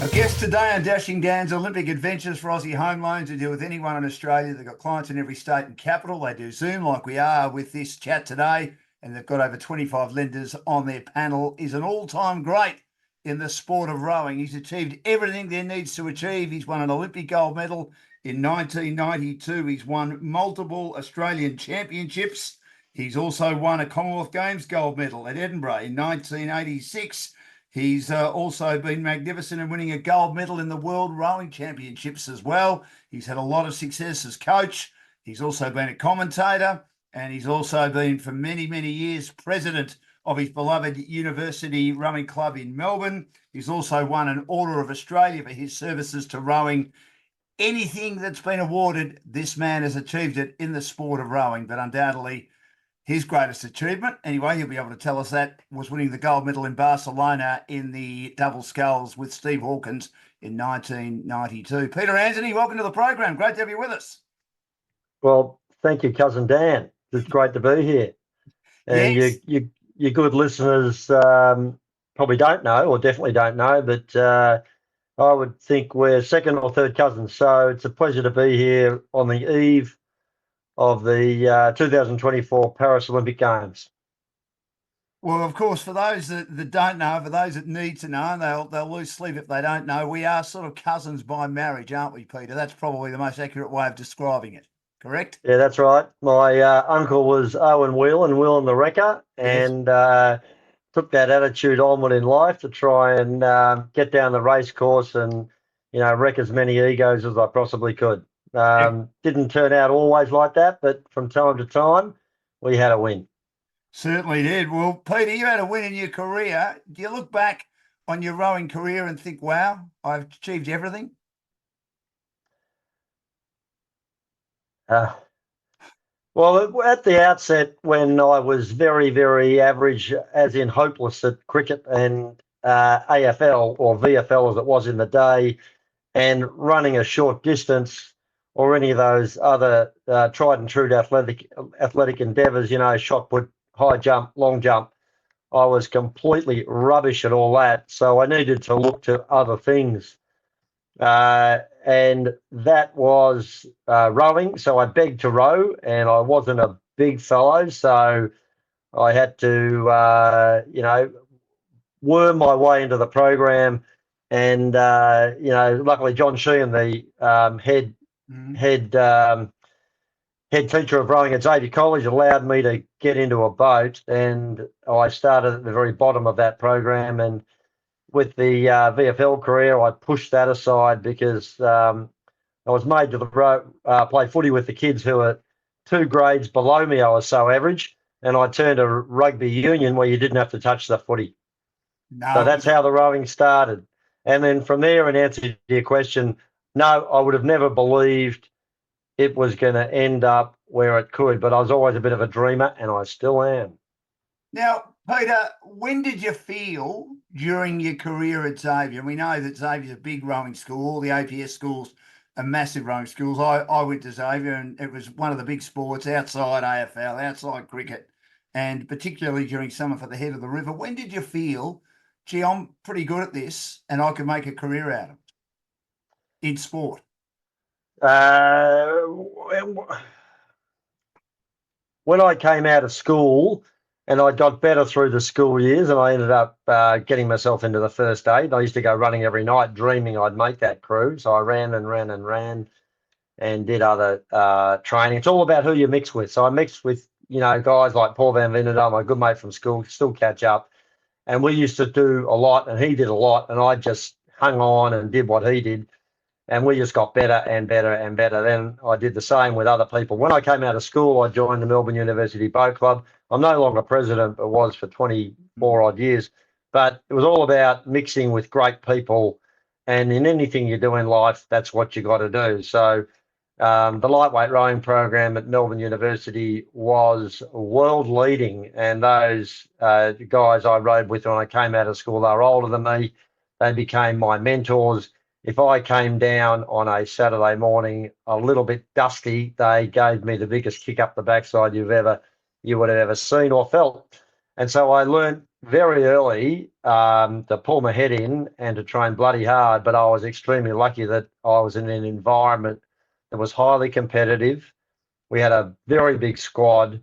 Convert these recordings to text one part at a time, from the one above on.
Our guest today on Dashing Dan's Olympic Adventures for Aussie Home Loans to deal with anyone in Australia. They've got clients in every state and capital. They do Zoom like we are with this chat today, and they've got over 25 lenders on their panel. He's an all-time great in the sport of rowing. He's achieved everything there needs to achieve. He's won an Olympic gold medal in 1992. He's won multiple Australian championships. He's also won a Commonwealth Games gold medal at Edinburgh in 1986. He's also been magnificent in winning a gold medal in the World Rowing Championships as well. He's had a lot of success as coach. He's also been a commentator, and he's also been for many, many years president of his beloved University Rowing Club in Melbourne. He's also won an Order of Australia for his services to rowing. Anything that's been awarded, this man has achieved it in the sport of rowing, but undoubtedly his greatest achievement, anyway, he'll be able to tell us that, was winning the gold medal in Barcelona in the Double Sculls with Steve Hawkins in 1992. Peter Antonie, welcome to the program. Great to have you with us. Well, thank you, Cousin Dan. It's great to be here. And yes. you good listeners probably don't know, or definitely don't know, but I would think we're second or third cousins. So it's a pleasure to be here on the eve of the 2024 Paris Olympic Games. Well, of course, for those that don't know, for those that need to know, and they'll lose sleep if they don't know, we are sort of cousins by marriage, aren't we, Peter? That's probably the most accurate way of describing it, correct? Yeah, that's right. My uncle was Owen Wheel and Will and the Wrecker, and took that attitude onward in life to try and get down the race course and, wreck as many egos as I possibly could. Didn't turn out always like that, but from time to time, we had a win. Certainly did. Well, Peter, you had a win in your career. Do you look back on your rowing career and think, wow, I've achieved everything? Well, at the outset, when I was very, very average, as in hopeless at cricket and AFL or VFL as it was in the day, and running a short distance or any of those other tried and true athletic endeavours, shot put, high jump, long jump, I was completely rubbish at all that. So I needed to look to other things. And that was rowing. So I begged to row, and I wasn't a big fellow. So I had to, worm my way into the program. And, luckily John Sheehan, the head teacher of rowing at Xavier College, allowed me to get into a boat, and I started at the very bottom of that program. And with the VFL career, I pushed that aside because I was made to play footy with the kids who were 2 grades below me. I was so average, and I turned to rugby union where you didn't have to touch the footy. No. So that's how the rowing started. And then from there, in answer to your question, no, I would have never believed it was going to end up where it could, but I was always a bit of a dreamer, and I still am. Now, Peter, when did you feel during your career at Xavier? We know that Xavier's a big rowing school. All the APS schools are massive rowing schools. I went to Xavier, and it was one of the big sports outside AFL, outside cricket, and particularly during summer for the head of the river. When did you feel, gee, I'm pretty good at this and I can make a career out of it in sport? When I came out of school and I got better through the school years, and I ended up getting myself into the first aid. I used to go running every night, dreaming I'd make that crew. So I ran and did other training. It's all about who you mix with. So I mixed with, guys like Paul Van Vinderdam, my good mate from school, still catch up. And we used to do a lot, and he did a lot, and I just hung on and did what he did. And we just got better and better and better. Then I did the same with other people. When I came out of school, I joined the Melbourne University Boat Club. I'm no longer president, but was for 24 odd years. But it was all about mixing with great people. And in anything you do in life, that's what you got to do. So the lightweight rowing program at Melbourne University was world leading. And those guys I rowed with when I came out of school, they were older than me. They became my mentors. If I came down on a Saturday morning a little bit dusty, they gave me the biggest kick up the backside you would have ever seen or felt. And so I learned very early to pull my head in and to train bloody hard, but I was extremely lucky that I was in an environment that was highly competitive. We had a very big squad,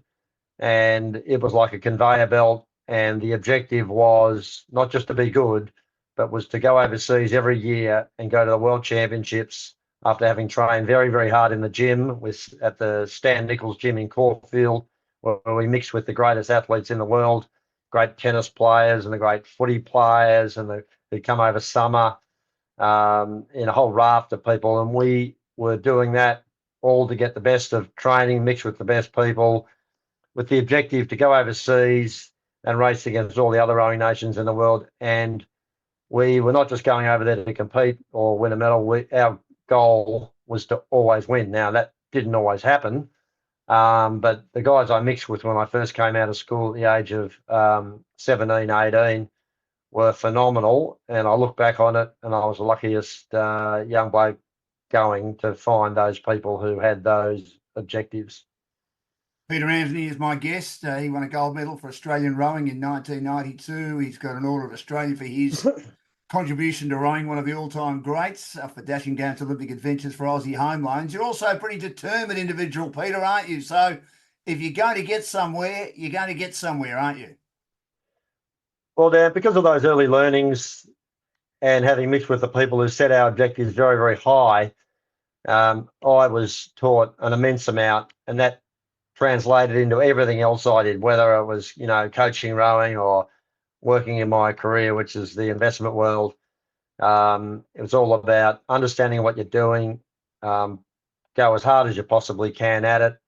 and it was like a conveyor belt. And the objective was not just to be good, but was to go overseas every year and go to the World Championships after having trained very, very hard in the gym at the Stan Nichols gym in Caulfield, where we mixed with the greatest athletes in the world, great tennis players and the great footy players, and who come over summer, in a whole raft of people. And we were doing that all to get the best of training, mixed with the best people, with the objective to go overseas and race against all the other rowing nations in the world. And we were not just going over there to compete or win a medal. Our goal was to always win. Now, that didn't always happen, but the guys I mixed with when I first came out of school at the age of 17, 18 were phenomenal. And I look back on it, and I was the luckiest young bloke going to find those people who had those objectives. Peter Antonie is my guest. He won a gold medal for Australian rowing in 1992. He's got an Order of Australia for his contribution to rowing, one of the all-time greats, for dashing down to Olympic adventures for Aussie homelands. You're also a pretty determined individual, Peter, aren't you? So if you're going to get somewhere, you're going to get somewhere, aren't you? Well, Dan, because of those early learnings and having mixed with the people who set our objectives very, very high, I was taught an immense amount, and that translated into everything else I did, whether it was, coaching rowing or working in my career, which is the investment world. It was all about understanding what you're doing, go as hard as you possibly can at it,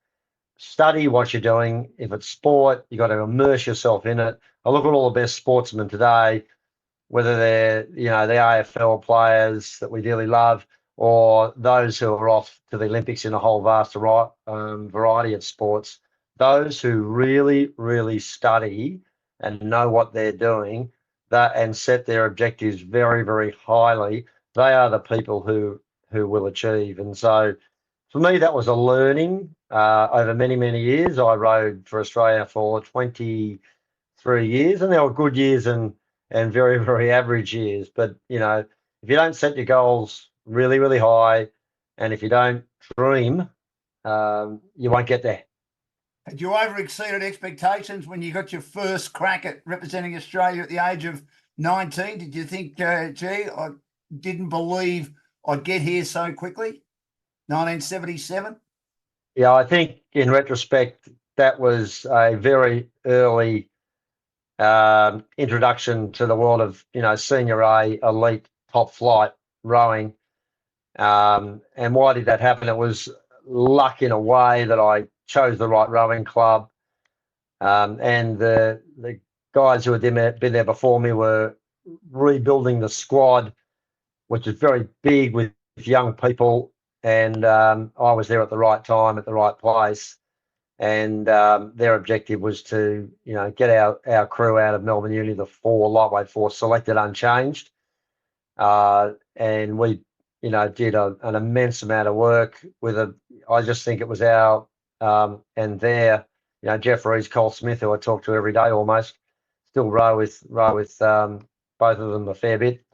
study what you're doing. If it's sport, you got to immerse yourself in it. I look at all the best sportsmen today, whether they're, the AFL players that we dearly love, or those who are off to the Olympics in a whole vast variety of sports. Those who really, really study and know what they're doing, and set their objectives very, very highly, they are the people who will achieve. And so for me, that was a learning over many, many years. I rowed for Australia for 23 years, and there were good years and very, very average years. But, if you don't set your goals really, really high, and if you don't dream, you won't get there. Had you over exceeded expectations when you got your first crack at representing Australia at the age of 19? Did you think, gee, I didn't believe I'd get here so quickly? 1977? Yeah, I think in retrospect, that was a very early introduction to the world of, senior A, elite, top flight rowing. And why did that happen? It was luck in a way that I chose the right rowing club. And the guys who had been there before me were rebuilding the squad, which is very big with young people. And I was there at the right time, at the right place. And their objective was to, get our crew out of Melbourne Uni, the lightweight four, selected unchanged. And we, did an immense amount of work with I just think it was our and their, Jeff Rees, Cole Smith, who I talk to every day almost, still row with both of them a fair bit.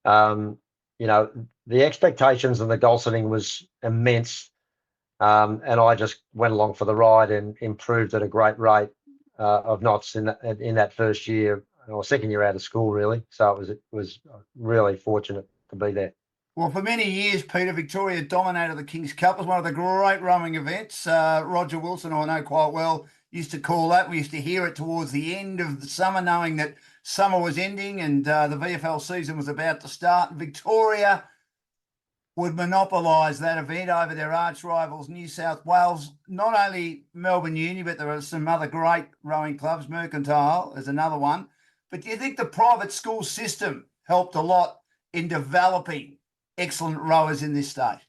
The expectations and the goal setting was immense. And I just went along for the ride and improved at a great rate of knots in that first year or second year out of school, really. So it was really fortunate to be there. Well, for many years, Peter, Victoria dominated the King's Cup. It was one of the great rowing events. Roger Wilson, who I know quite well, used to call that. We used to hear it towards the end of the summer, knowing that summer was ending and the VFL season was about to start. And Victoria would monopolise that event over their arch rivals, New South Wales. Not only Melbourne Uni, but there are some other great rowing clubs. Mercantile is another one. But do you think the private school system helped a lot in developing excellent rowers in this state?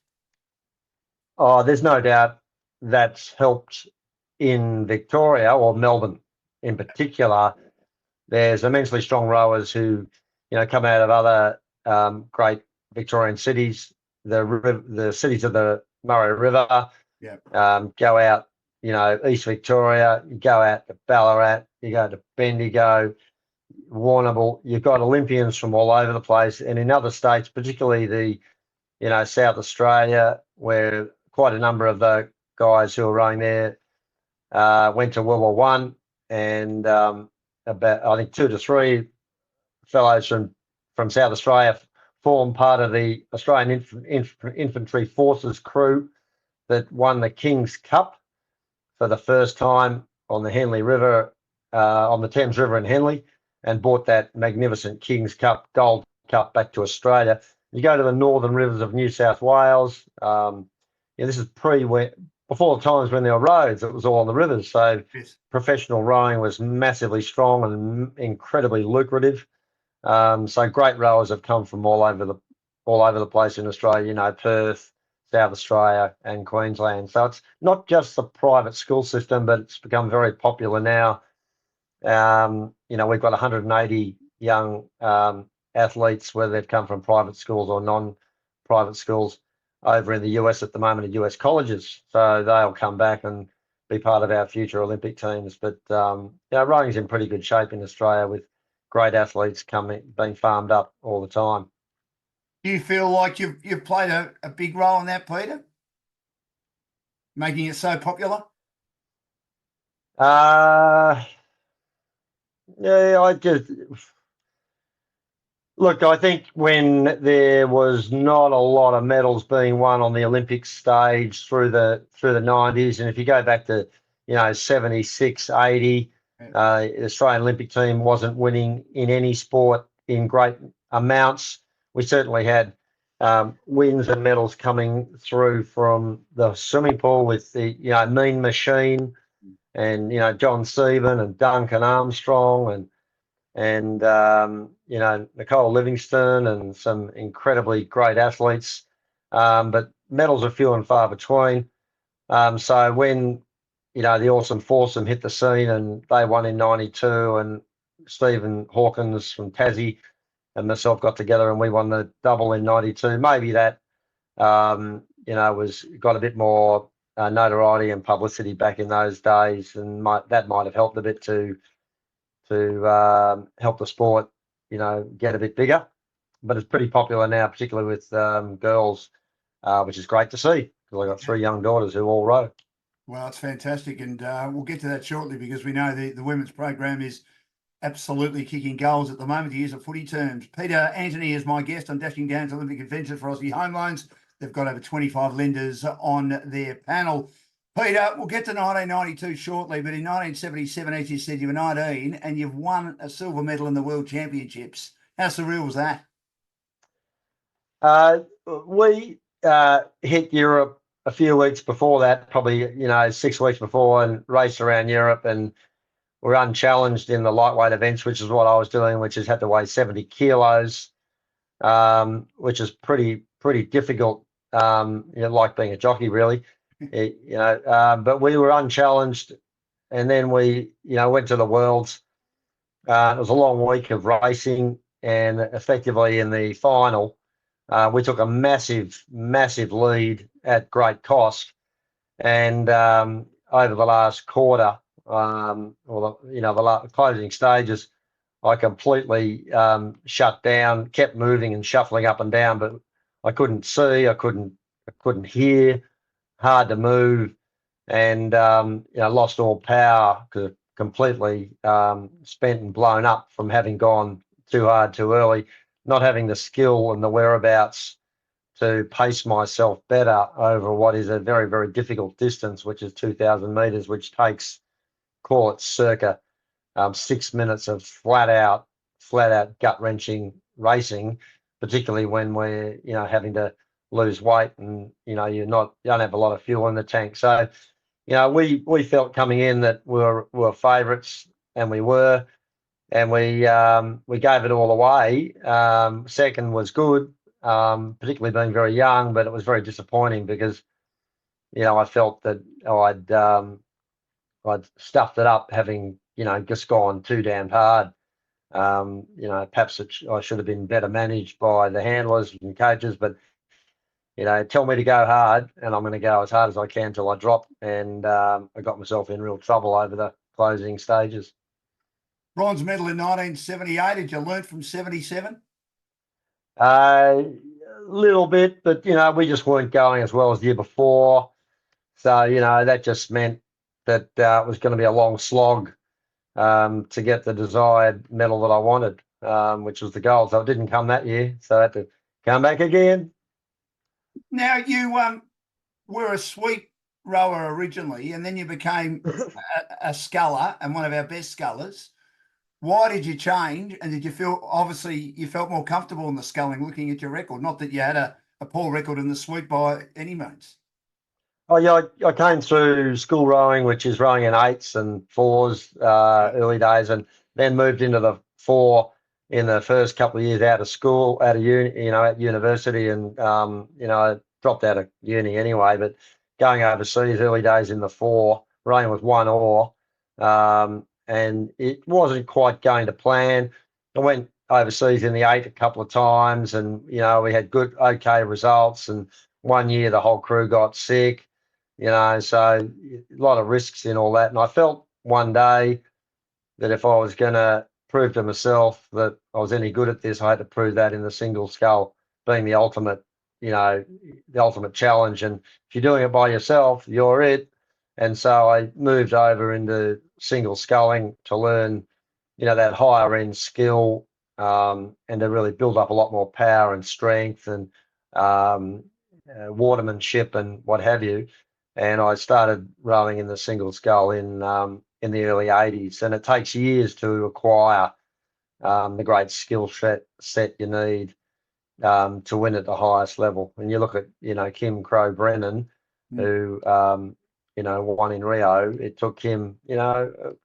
Oh, there's no doubt that's helped in Victoria, or Melbourne in particular. There's immensely strong rowers who, come out of other great Victorian cities, the cities of the Murray River, go out, East Victoria, you go out to Ballarat, you go to Bendigo, Warrnambool, you've got Olympians from all over the place, and in other states, particularly South Australia, where quite a number of the guys who are rowing there went to World War One, and about I think 2 to 3 fellows from South Australia formed part of the Australian Infantry Forces crew that won the King's Cup for the first time on the Henley River, on the Thames River in Henley, and brought that magnificent King's Cup, Gold Cup, back to Australia. You go to the northern rivers of New South Wales. This is before the times when there were roads. It was all on the rivers, so Yes. professional rowing was massively strong and incredibly lucrative. So great rowers have come from all over the place in Australia. Perth, South Australia, and Queensland. So it's not just the private school system, but it's become very popular now. We've got 180 young athletes, whether they've come from private schools or non-private schools, over in the US at the moment at US colleges. So they'll come back and be part of our future Olympic teams. But rowing's in pretty good shape in Australia with great athletes being farmed up all the time. Do you feel like you've played a big role in that, Peter? Making it so popular? Yeah, I think when there was not a lot of medals being won on the Olympic stage through the 90s, and if you go back to 76, 80, the Australian Olympic team wasn't winning in any sport in great amounts. We certainly had wins and medals coming through from the swimming pool with the Mean Machine and John Seaborn and Duncan Armstrong and Nicole Livingstone and some incredibly great athletes, but medals are few and far between. So when the Awesome Foursome hit the scene and they won in '92, and Stephen Hawkins from Tassie and myself got together and we won the double in '92, maybe that got a bit more notoriety and publicity back in those days, and that might have helped a bit to help the sport, get a bit bigger. But it's pretty popular now, particularly with girls, which is great to see, because I've got 3 young daughters who all row. Well, it's fantastic, and we'll get to that shortly, because we know the women's program is absolutely kicking goals at the moment, to use of footy terms. Peter Antonie is my guest on Dashing Down's Olympic Adventures for Aussie Home Loans. They've got over 25 lenders on their panel. Peter, we'll get to 1992 shortly, but in 1977, as you said, you were 19 and you've won a silver medal in the World Championships. How surreal was that? We hit Europe a few weeks before that, probably 6 weeks before, and raced around Europe, and we're unchallenged in the lightweight events, which is what I was doing, which is had to weigh 70 kilos, which is pretty difficult, like being a jockey, really. But we were unchallenged, and then we went to the Worlds. It was a long week of racing, and effectively in the final we took a massive lead at great cost, and over the last quarter, the closing stages, I completely shut down, kept moving and shuffling up and down, but I couldn't see, I couldn't hear, hard to move, and lost all power, completely spent and blown up from having gone too hard too early, not having the skill and the whereabouts to pace myself better over what is a very, very difficult distance, which is 2,000 metres, which takes, call it circa 6 minutes of flat out gut-wrenching racing, particularly when we're having to lose weight and you don't have a lot of fuel in the tank. So we felt coming in that we were favourites, and we were, and we gave it all away. Second was good, particularly being very young, but it was very disappointing because I felt that I'd stuffed it up, having just gone too damned hard. Perhaps I should have been better managed by the handlers and coaches, but tell me to go hard, and I'm going to go as hard as I can till I drop. And I got myself in real trouble over the closing stages. Bronze medal in 1978. Did you learn from 77? A little bit, but we just weren't going as well as the year before. So that just meant that it was going to be a long slog to get the desired medal that I wanted, which was the gold. So it didn't come that year, so I had to come back again. Now, you were a sweep rower originally, and then you became a sculler and one of our best scullers. Why did you change? And did you feel, obviously, you felt more comfortable in the sculling looking at your record? Not that you had a poor record in the sweep by any means. Oh yeah, I came through school rowing, which is rowing in eights and fours early days, and then moved into the four in the first couple of years out of school, out of uni, at university, and I dropped out of uni anyway. But going overseas, early days in the four, rowing with one oar, and it wasn't quite going to plan. I went overseas in the eight a couple of times, and we had okay results. And one year the whole crew got sick. So a lot of risks in all that. And I felt one day that if I was going to prove to myself that I was any good at this, I had to prove that in the single scull being the ultimate challenge. And if you're doing it by yourself, you're it. And so I moved over into single sculling to learn, that higher end skill, and to really build up a lot more power and strength and watermanship and what have you. And I started rowing in the single scull in the early 80s. And it takes years to acquire the great skill set you need to win at the highest level. And you look at, Kim Crow Brennan, who, won in Rio. It took him, two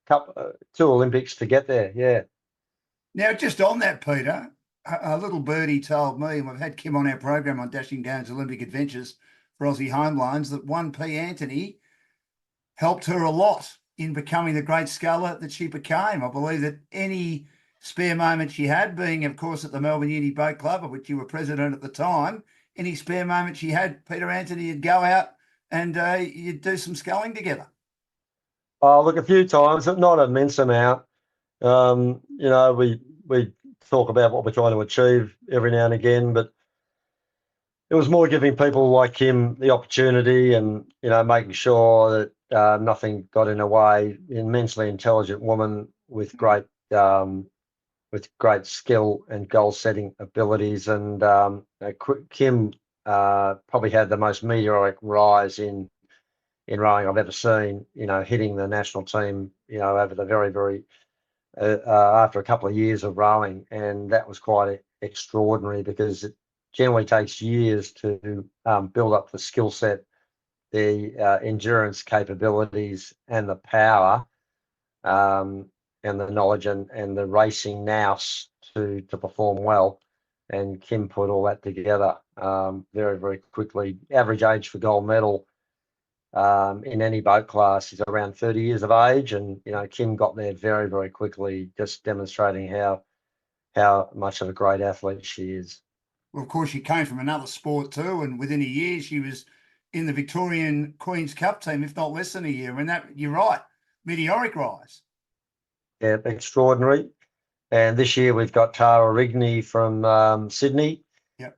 Olympics to get there. Yeah. Now, just on that, Peter, a little birdie told me, and we've had Kim on our program on Dashing Down's Olympic Adventures for Aussie Homelines, that 1P Antonie helped her a lot in becoming the great sculler that she became. I believe that any spare moment she had, being, of course, at the Melbourne Uni Boat Club, of which you were president at the time, any spare moment she had, Peter Antonie, you'd go out and you'd do some sculling together. Oh, look, a few times, but not an immense amount. We talk about what we're trying to achieve every now and again, but it was more giving people like him the opportunity and, making sure that nothing got in the way. Immensely intelligent woman with great skill and goal setting abilities. And Kim probably had the most meteoric rise in rowing I've ever seen, hitting the national team, over the very, very, after a couple of years of rowing. And that was quite extraordinary because it generally takes years to build up the skill set, the endurance capabilities and the power and the knowledge and the racing nous to perform well. And Kim put all that together very, very quickly. Average age for gold medal in any boat class is around 30 years of age. And, Kim got there very, very quickly, just demonstrating how much of a great athlete she is. Well, of course, she came from another sport too, and within a year she was in the Victorian Queen's Cup team, if not less than a year. And that, you're right, meteoric rise. Yeah, extraordinary. And this year we've got Tara Rigney from Sydney,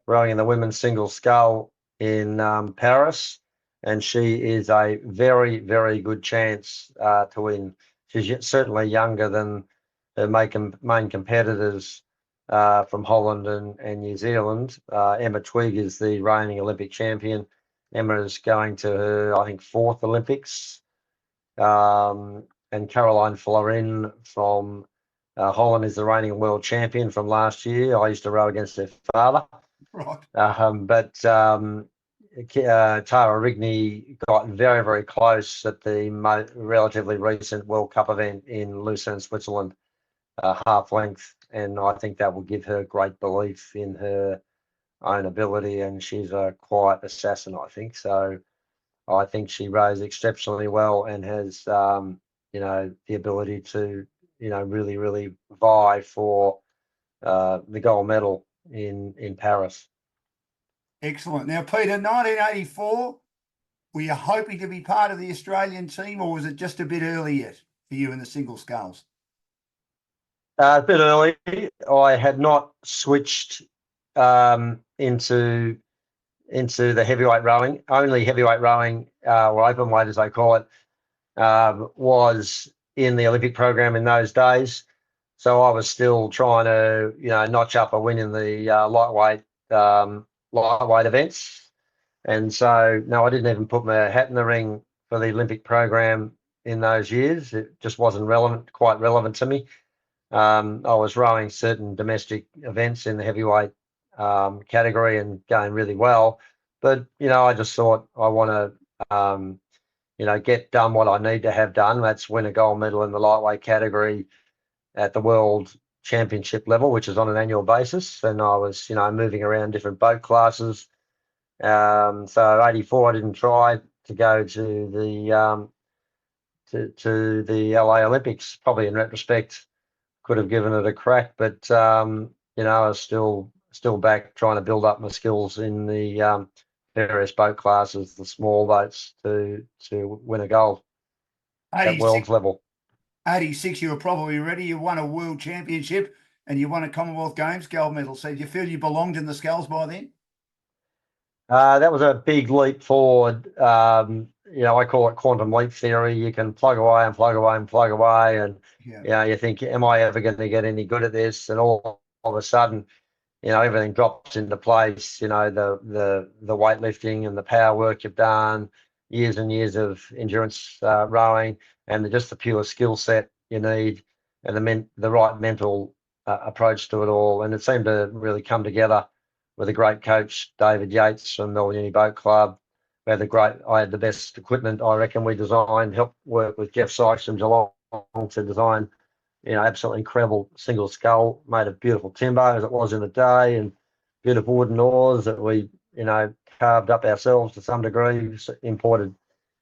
rowing in the women's single scull in Paris. And she is a very, very good chance to win. She's certainly younger than her main competitors from Holland and New Zealand. Emma Twigg is the reigning Olympic champion. Emma is going to her, I think, fourth Olympics. And Caroline Florin from Holland is the reigning world champion from last year. I used to row against her father. Right. But Tara Rigney got very, very close at the relatively recent World Cup event in Lucerne, Switzerland, half length. And I think that will give her great belief in her own ability. And she's a quiet assassin, I think. So I think she rows exceptionally well and has, the ability to, really, really vie for the gold medal in Paris. Excellent. Now, Peter, 1984, were you hoping to be part of the Australian team, or was it just a bit early yet for you in the single sculls? A bit early. I had not switched into the heavyweight rowing. Only heavyweight rowing, or open weight as they call it, was in the Olympic program in those days. So I was still trying to, notch up a win in the lightweight events. And so, no, I didn't even put my hat in the ring for the Olympic program in those years. It just wasn't quite relevant to me. I was rowing certain domestic events in the heavyweight category and going really well. But, I just thought I want to, get done what I need to have done. That's win a gold medal in the lightweight category at the World Championship level, which is on an annual basis. And I was, moving around different boat classes. So 84, I didn't try to go to the LA Olympics. Probably in retrospect, could have given it a crack, but I was still back trying to build up my skills in the various boat classes, the small boats, to win a gold at 86, world's level. 86, you were probably ready. You won a world championship and you won a Commonwealth Games gold medal. So do you feel you belonged in the Sculls by then? That was a big leap forward. I call it quantum leap theory. You can plug away and plug away and plug away, and Yeah. you think, am I ever going to get any good at this? And all of a sudden, everything drops into place. The weightlifting and the power work you've done, years and years of endurance rowing, and just the pure skill set you need, and the right mental approach to it all. And it seemed to really come together with a great coach, David Yates from Melbourne Uni Boat Club. I had the best equipment. I reckon we designed, helped work with Jeff Sykes from Geelong to design absolutely incredible single scull made of beautiful timber as it was in the day, and beautiful wooden oars that we, carved up ourselves to some degree, imported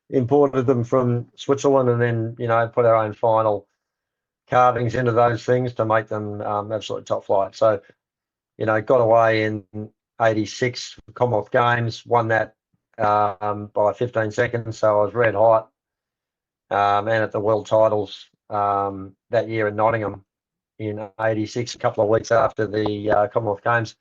them from Switzerland, and then, put our own final carvings into those things to make them absolutely top flight. So, got away in 86 Commonwealth Games, won that by 15 seconds. So I was red hot. And at the world titles that year in Nottingham in 86, a couple of weeks after the Commonwealth Games,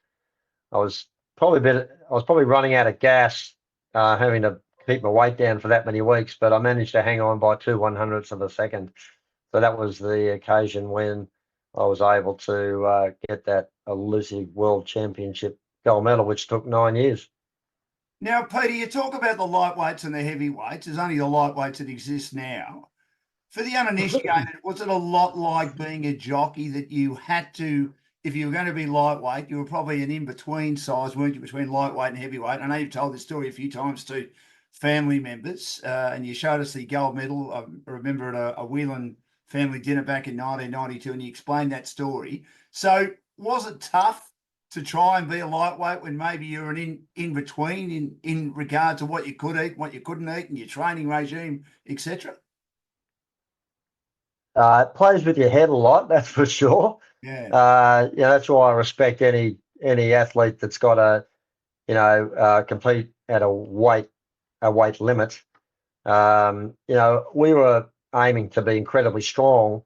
I was probably running out of gas, having to keep my weight down for that many weeks, but I managed to hang on by 2/100ths of a second. So that was the occasion when I was able to get that elusive World Championship gold medal, which took 9 years. Now, Peter, you talk about the lightweights and the heavyweights. There's only the lightweights that exist now. For the uninitiated, was it a lot like being a jockey that you had to, if you were going to be lightweight, you were probably an in-between size, weren't you, between lightweight and heavyweight? I know you've told this story a few times to family members, and you showed us the gold medal. I remember at a Whelan family dinner back in 1992, and you explained that story. So was it tough to try and be a lightweight when maybe you're an in-between in regard to what you could eat, what you couldn't eat, and your training regime, etc.? It plays with your head a lot, that's for sure. Yeah. That's why I respect any athlete that's got to compete at a weight limit. We were aiming to be incredibly strong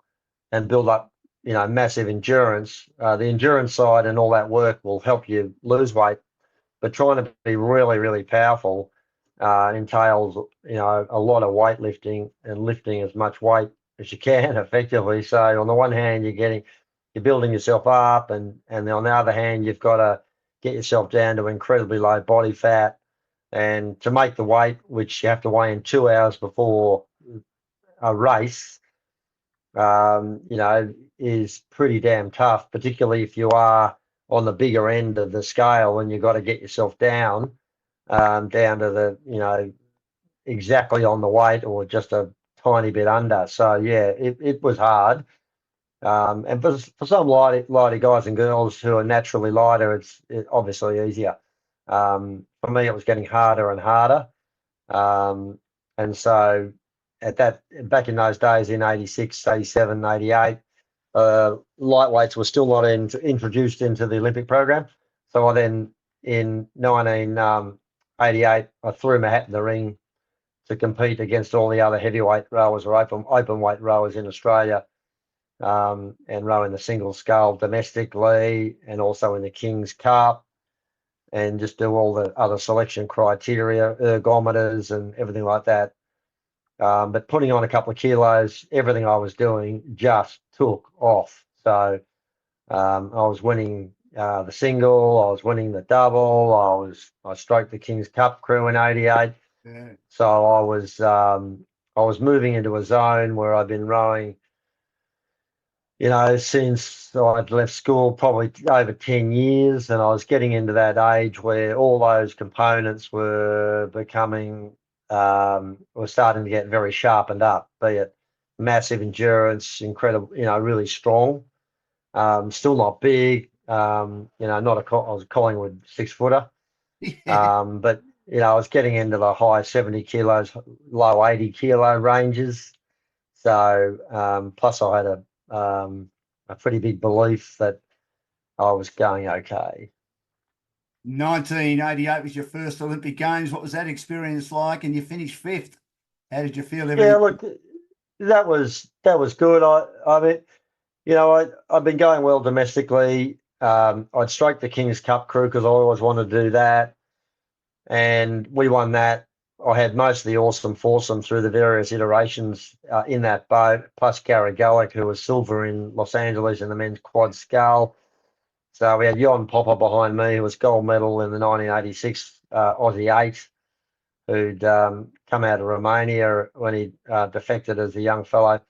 and build up, massive endurance. The endurance side and all that work will help you lose weight, but trying to be really, really powerful entails, a lot of weightlifting and lifting as much weight as you can effectively. So on the one hand, you're building yourself up, and on the other hand, you've got to get yourself down to incredibly low body fat, and to make the weight, which you have to weigh in 2 hours before a race, is pretty damn tough, particularly if you are on the bigger end of the scale, and you've got to get yourself down to the, exactly on the weight or just a tiny bit under. So yeah, it was hard. And for some lighter guys and girls who are naturally lighter, it's obviously easier. For me, it was getting harder and harder. And so back in those days in 86, 87, 88, lightweights were still not introduced into the Olympic program. So I then, in 1988, I threw my hat in the ring to compete against all the other heavyweight rowers or open weight rowers in Australia. and rowing the single scull domestically and also in the King's Cup, and just do all the other selection criteria, ergometers and everything like that. But putting on a couple of kilos, everything I was doing just took off. So I was winning the single, I was winning the double, I stroked the King's Cup crew in '88. Yeah. So I was moving into a zone where I've been rowing, since I'd left school, probably over 10 years, and I was getting into that age where all those components were were starting to get very sharpened up, be it massive endurance, incredible, really strong. Still not big, not I was a Collingwood 6-footer, Yeah. but I was getting into the high 70 kilos, low 80 kilo ranges. So plus I had a pretty big belief that I was going okay. 1988 was your first Olympic Games. What was that experience like? And you finished fifth. How did you feel? Yeah, Everything? look, that was good. I mean, I've been going well domestically. I'd stroked the King's Cup crew because I always wanted to do that, and we won that. I had most of the awesome foursome through the various iterations in that boat, plus Gary Gallick, who was silver in Los Angeles in the men's quad scull. So we had Jon Popper behind me, who was gold medal in the 1986 Aussie 8, who'd come out of Romania when he defected as a young fellow.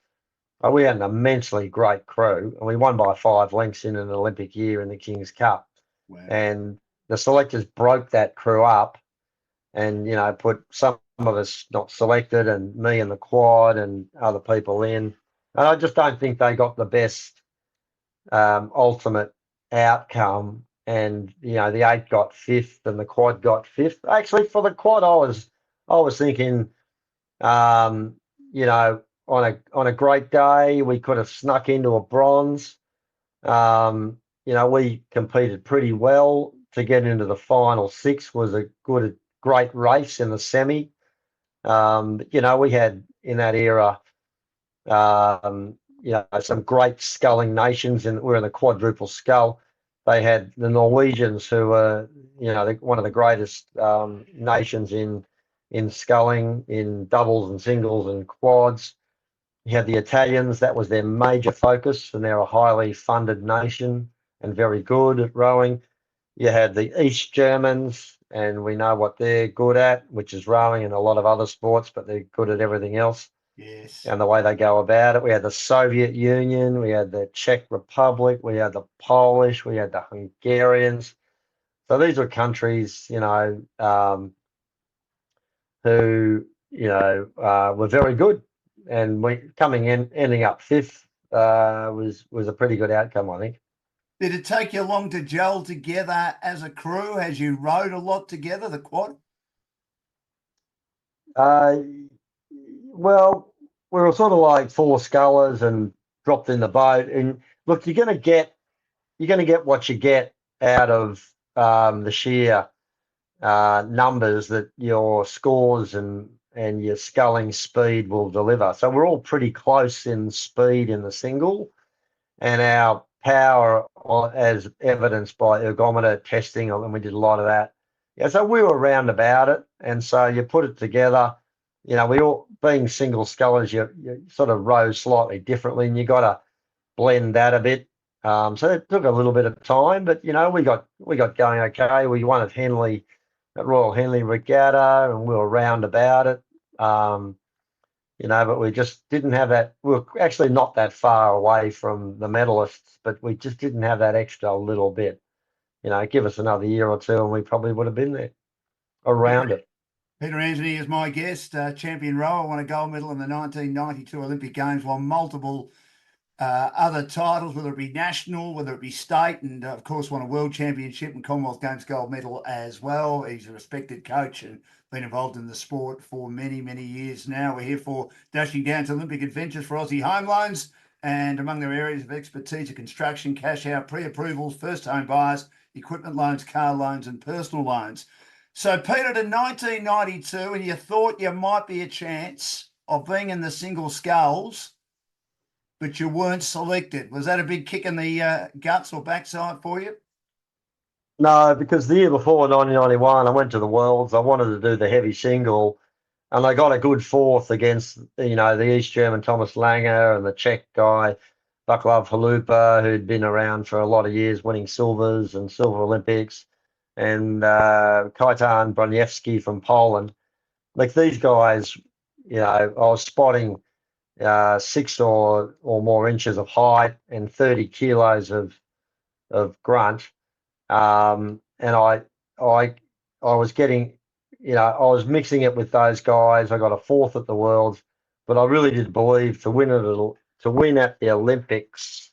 We had an immensely great crew, and we won by 5 lengths in an Olympic year in the King's Cup. Wow. And the selectors broke that crew up and, put some of us not selected and me in the quad and other people in. And I just don't think they got the best ultimate outcome. And the 8 got 5th and the quad got 5th. Actually, for the quad, I was thinking, on a great day, we could have snuck into a bronze. We competed pretty well to get into the final 6. Was a great race in the semi. We had in that era, some great sculling nations, and we're in the quadruple scull. They had the Norwegians, who were, one of the greatest nations in sculling, in doubles and singles and quads. You had the Italians, that was their major focus, and they're a highly funded nation and very good at rowing. You had the East Germans, and we know what they're good at, which is rowing and a lot of other sports, but they're good at everything else. Yes. And the way they go about it. We had the Soviet Union, we had the Czech Republic, we had the Polish, we had the Hungarians. So these were countries, who, were very good. And we ending up 5th was a pretty good outcome, I think. Did it take you long to gel together as a crew as you rowed a lot together, the quad? Well, we were sort of like 4 scullers and dropped in the boat. And look, you're going to get what you get out of the sheer numbers that your scores and your sculling speed will deliver. So we're all pretty close in speed in the single, and our power, as evidenced by ergometer testing, and we did a lot of that. Yeah, so we were round about it, and so you put it together. We all, being single scullers, you sort of row slightly differently, and you got to blend that a bit. So it took a little bit of time, but we got going okay. We won at Royal Henley Regatta, and we were round about it. But we just didn't have that. We were actually not that far away from the medalists, but we just didn't have that extra little bit. Give us another year or two, and we probably would have been there around it. Peter Antonie is my guest, champion rower, won a gold medal in the 1992 Olympic Games, won multiple other titles, whether it be national, whether it be state, and of course won a world championship and Commonwealth Games gold medal as well. He's a respected coach and been involved in the sport for many, many years now. We're here for Dashing Down's Olympic Adventures for Aussie Home Loans, and among their areas of expertise are construction, cash out, pre-approvals, first home buyers, equipment loans, car loans, and personal loans. So, Peter, to 1992, and you thought you might be a chance of being in the single sculls. but you weren't selected. Was that a big kick in the guts or backside for you? No, because the year before, 1991, I went to the Worlds. I wanted to do the heavy single, and I got a good fourth against, the East German Thomas Langer and the Czech guy, Vaclav Halupa, who'd been around for a lot of years, winning silvers and silver Olympics, and Kajtan Broniewski from Poland. Like these guys, I was spotting 6 or more inches of height and 30 kilos of grunt. And I was getting, I was mixing it with those guys. I got a fourth at the Worlds, but I really did believe to win at the Olympics,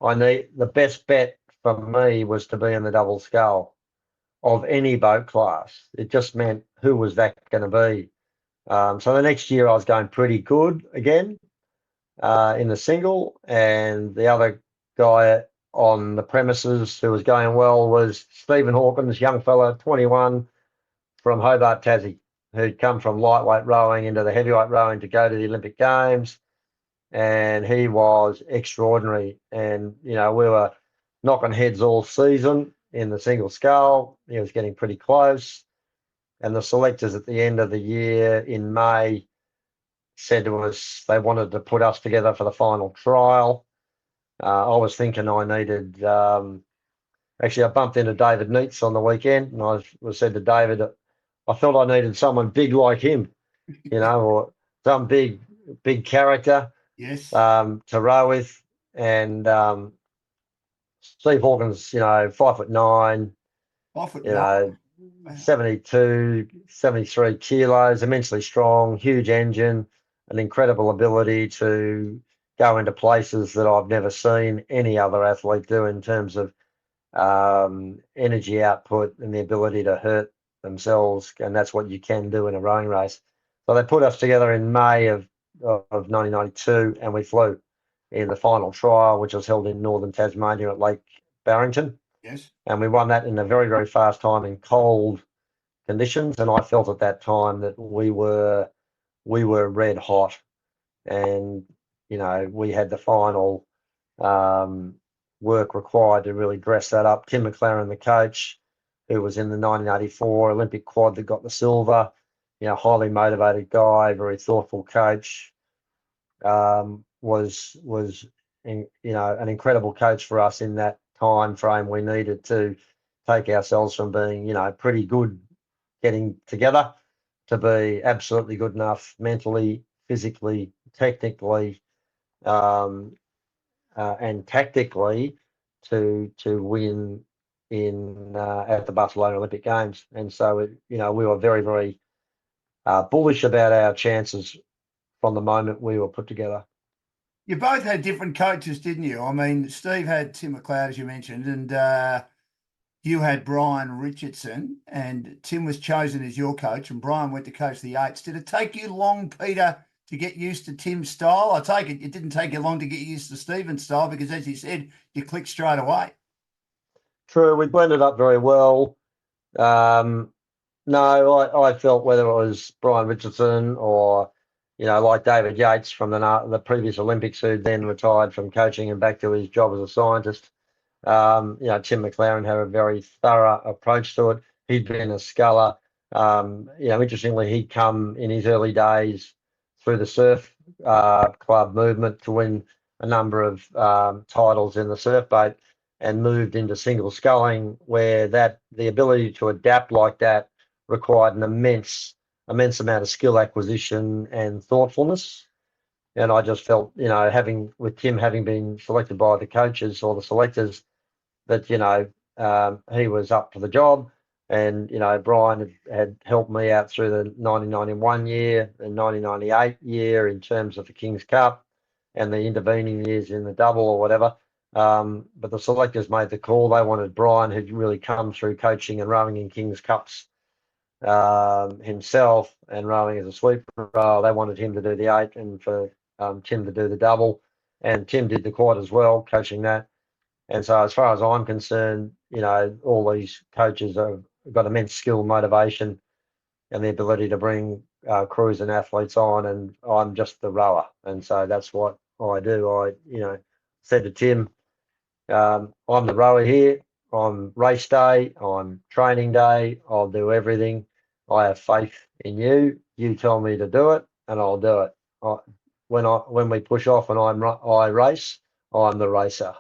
the best bet for me was to be in the double scull of any boat class. It just meant who was that going to be. So the next year I was going pretty good again in the single, and the other guy on the premises who was going well was Stephen Hawkins, young fella, 21, from Hobart, Tassie, who'd come from lightweight rowing into the heavyweight rowing to go to the Olympic Games, and he was extraordinary. And we were knocking heads all season in the single scull. He was getting pretty close, and the selectors at the end of the year in May said to us they wanted to put us together for the final trial. I was thinking I needed, actually, I bumped into David Neitz on the weekend, and I was said to David, I felt I needed someone big like him, or some big character Yes. to row with. And Steve Hawkins, 5'9", 5'9". 72, 73 kilos, immensely strong, huge engine, an incredible ability to go into places that I've never seen any other athlete do in terms of energy output and the ability to hurt themselves. And that's what you can do in a rowing race. So they put us together in May of 1992, and we flew in the final trial, which was held in northern Tasmania at Lake Barrington. Yes. And we won that in a very, very fast time in cold conditions. And I felt at that time that we were red hot, and we had the final work required to really dress that up. Tim McLaren, the coach, who was in the 1984 Olympic quad that got the silver, highly motivated guy, very thoughtful coach, was an incredible coach for us in that time frame we needed to take ourselves from being pretty good getting together to be absolutely good enough mentally, physically, technically, and tactically to win in at the Barcelona Olympic Games. And so we were very, very bullish about our chances from the moment we were put together. You both had different coaches, didn't you? I mean, Steve had Tim McLeod, as you mentioned, and you had Brian Richardson, and Tim was chosen as your coach, and Brian went to coach the eights. Did it take you long, Peter, to get used to Tim's style? I take it didn't take you long to get used to Stephen's style, because as you said, you clicked straight away. True, we blended up very well. No, I felt whether it was Brian Richardson or like David Yates from the previous Olympics, who then retired from coaching and back to his job as a scientist. Tim McLaren had a very thorough approach to it. He'd been a sculler. Interestingly, he'd come in his early days through the surf club movement to win a number of titles in the surf boat, and moved into single sculling, where the ability to adapt like that required an immense amount of skill acquisition and thoughtfulness. And I just felt, having been selected by the coaches or the selectors, that he was up for the job. And Brian had helped me out through the 1991 year and 1998 year in terms of the King's Cup and the intervening years in the double or whatever. But the selectors made the call. They wanted Brian, who'd really come through coaching and rowing in King's Cups himself and rowing as a sweeper rower. They wanted him to do the eight and for Tim to do the double. And Tim did the quad as well, coaching that. And so as far as I'm concerned, all these coaches have got immense skill, motivation, and the ability to bring crews and athletes on, and I'm just the rower. And so that's what I do. Said to Tim, I'm the rower here. On race day, on training day, I'll do everything. I have faith in you. You tell me to do it, and I'll do it. When we push off and I race, I'm the racer.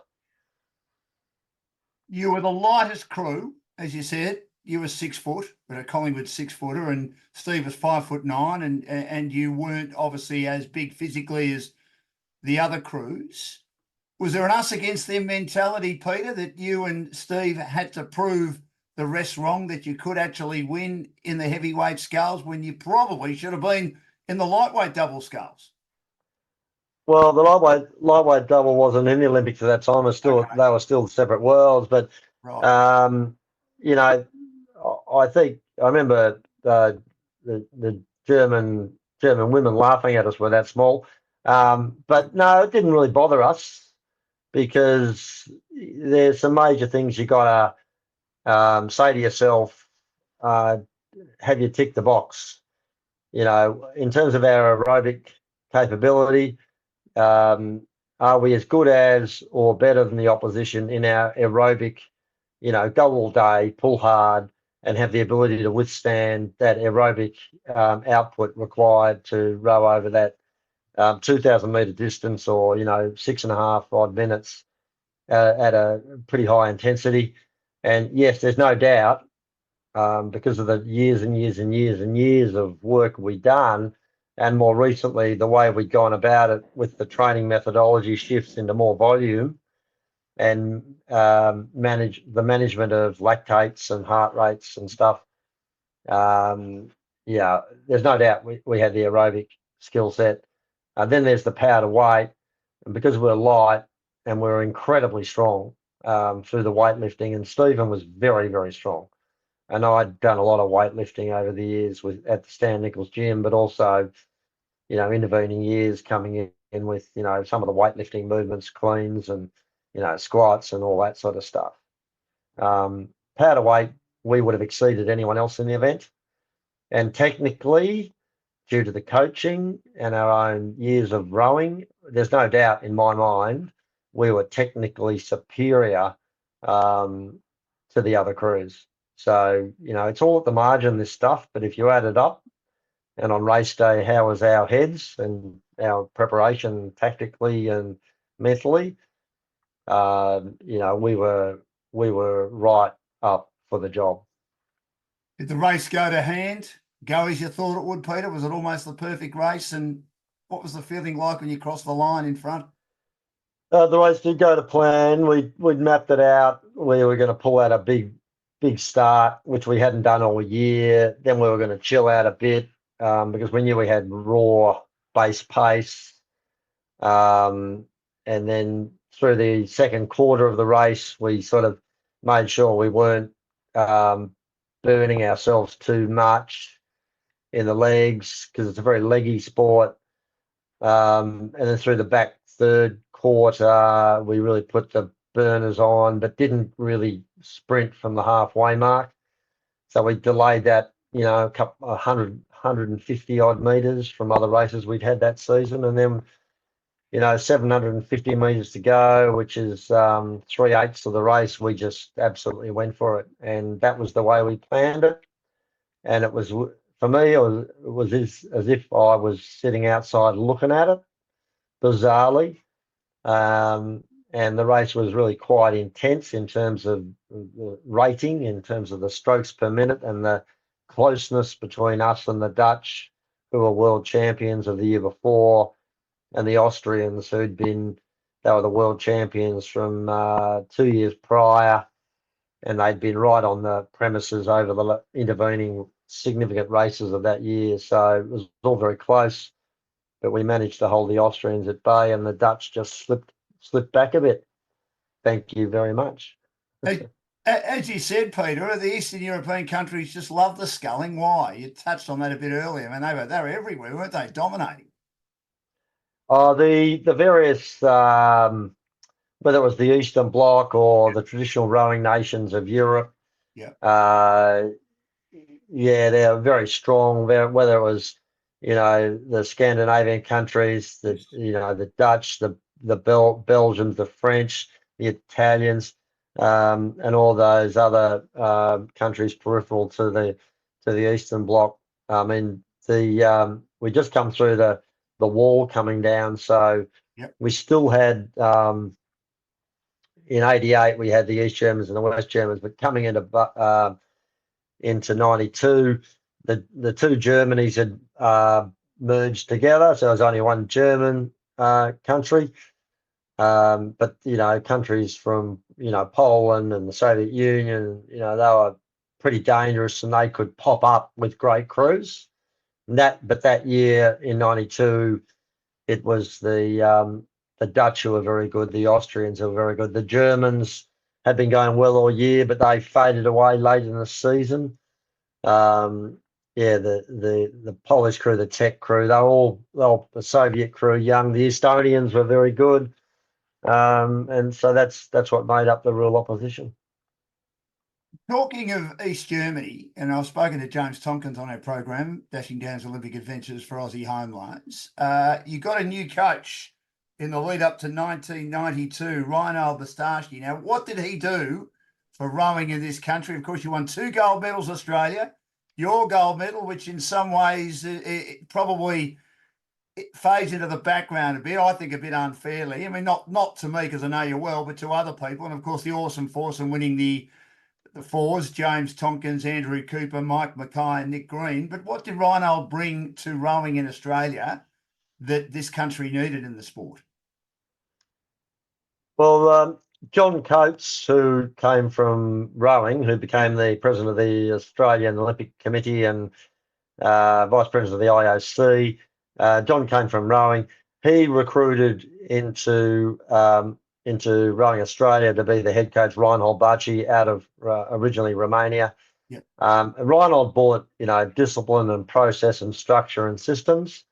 You were the lightest crew, as you said. You were 6 foot, but a Collingwood 6-footer, and Steve was 5'9", and you weren't obviously as big physically as the other crews. Was there an us against them mentality, Peter, that you and Steve had to prove the rest wrong, that you could actually win in the heavyweight sculls when you probably should have been in the lightweight double sculls? Well, the lightweight double wasn't in the Olympics at that time. They were still separate worlds. But Right. you know, I think I remember the German women laughing at us. We're that small. But no, it didn't really bother us because there's some major things you gotta say to yourself. Have you ticked the box? In terms of our aerobic capability. Are we as good as or better than the opposition in our aerobic, go all day, pull hard, and have the ability to withstand that aerobic output required to row over that 2,000 metre distance or, 6.5 odd minutes at a pretty high intensity. And yes, there's no doubt because of the years and years and years and years of work we've done, and more recently the way we've gone about it with the training methodology shifts into more volume and management of lactates and heart rates and stuff. There's no doubt we had the aerobic skill set. Then there's the power to weight, and because we're light and we're incredibly strong through the weightlifting, and Stephen was very, very strong. And I'd done a lot of weightlifting over the years at the Stan Nichols gym, but also, intervening years coming in with, some of the weightlifting movements, cleans and, squats and all that sort of stuff. Power to weight, we would have exceeded anyone else in the event. And technically, due to the coaching and our own years of rowing, there's no doubt in my mind, we were technically superior to the other crews. So, it's all at the margin, this stuff, but if you add it up, and on race day, how was our heads and our preparation tactically and mentally, we were right up for the job. Did the race go to hand, go as you thought it would, Peter? Was it almost the perfect race? And what was the feeling like when you crossed the line in front? The race did go to plan. We'd mapped it out. We were going to pull out a big start, which we hadn't done all year. Then we were going to chill out a bit because we knew we had raw base pace. And then through the second quarter of the race, we sort of made sure we weren't burning ourselves too much in the legs because it's a very leggy sport. And then through the back third quarter, we really put the burners on, but didn't really sprint from the halfway mark. So we delayed that, a couple 150 odd meters from other races we'd had that season. And then, 750 meters to go, which is 3/8 of the race. We just absolutely went for it. And that was the way we planned it. And it was, for me, it was as if I was sitting outside looking at it, bizarrely. And the race was really quite intense in terms of rating, in terms of the strokes per minute and the closeness between us and the Dutch, who were world champions of the year before, and the Austrians they were the world champions from 2 years prior, and they'd been right on the premises over the intervening significant races of that year. So it was all very close, but we managed to hold the Austrians at bay, and the Dutch just slipped back a bit. Thank you very much. As you said, Peter, the Eastern European countries just love the sculling. Why? You touched on that a bit earlier. I mean, they were everywhere, weren't they? Dominating. The various, whether it was the Eastern Bloc or the traditional rowing nations of Europe, Yeah. they're very strong. Whether it was the Scandinavian countries, the Dutch, the Belgians, the French, the Italians, and all those other countries peripheral to the Eastern Bloc. I mean, we just come through the wall coming down, so Yep. we still had in '88 we had the East Germans and the West Germans, but coming into '92, the two Germanys had merged together, so there was only one German country. But countries from Poland and the Soviet Union, they were pretty dangerous and they could pop up with great crews. But that year in '92, it was the Dutch who were very good, the Austrians who were very good, the Germans had been going well all year, but they faded away late in the season. The Polish crew, the Czech crew, they were all the Soviet crew, young. The Estonians were very good, and so that's what made up the real opposition. Talking of East Germany, and I've spoken to James Tompkins on our program, Dashing Down's Olympic Adventures for Aussie Homelines. You got a new coach in the lead up to 1992, Reinhold Bastashki. Now, what did he do for rowing in this country? Of course, you won 2 gold medals, Australia. Your gold medal, which in some ways it probably fades into the background a bit, I think a bit unfairly. I mean, not to me because I know you well, but to other people. And of course, the awesome foursome winning the fours, James Tompkins, Andrew Cooper, Mike Mackay and Nick Green. But what did Reinhold bring to rowing in Australia that this country needed in the sport? Well, John Coates, who came from rowing, who became the president of the Australian Olympic Committee and vice president of the IOC, John came from rowing. He recruited into Rowing Australia to be the head coach, Reinhold Bastashki, out of originally Romania. Yep. Reinhold brought discipline and process and structure and systems,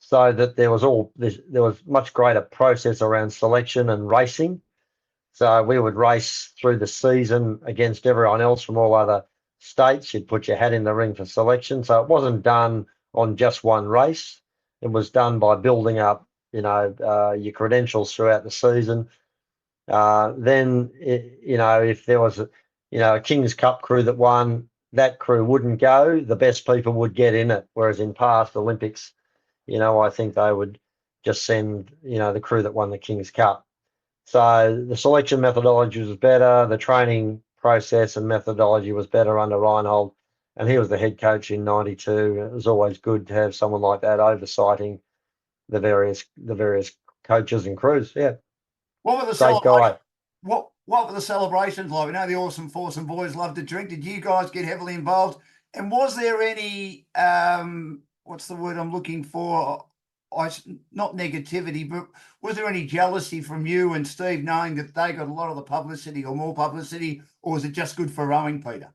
so that there was much greater process around selection and racing. So we would race through the season against everyone else from all other states. You'd put your hat in the ring for selection. So it wasn't done on just one race. It was done by building up, your credentials throughout the season. Then, if there was a King's Cup crew that won, that crew wouldn't go. The best people would get in it. Whereas in past Olympics, I think they would just send, the crew that won the King's Cup. So the selection methodology was better. The training process and methodology was better under Reinhold, and he was the head coach in '92. It was always good to have someone like that oversighting the various coaches and crews. Yeah. What were the celebrations? What were the celebrations like? We know the awesome foursome boys love to drink. Did you guys get heavily involved? And was there any what's the word I'm looking for? Not negativity, but was there any jealousy from you and Steve knowing that they got a lot of the publicity or more publicity, or was it just good for rowing, Peter?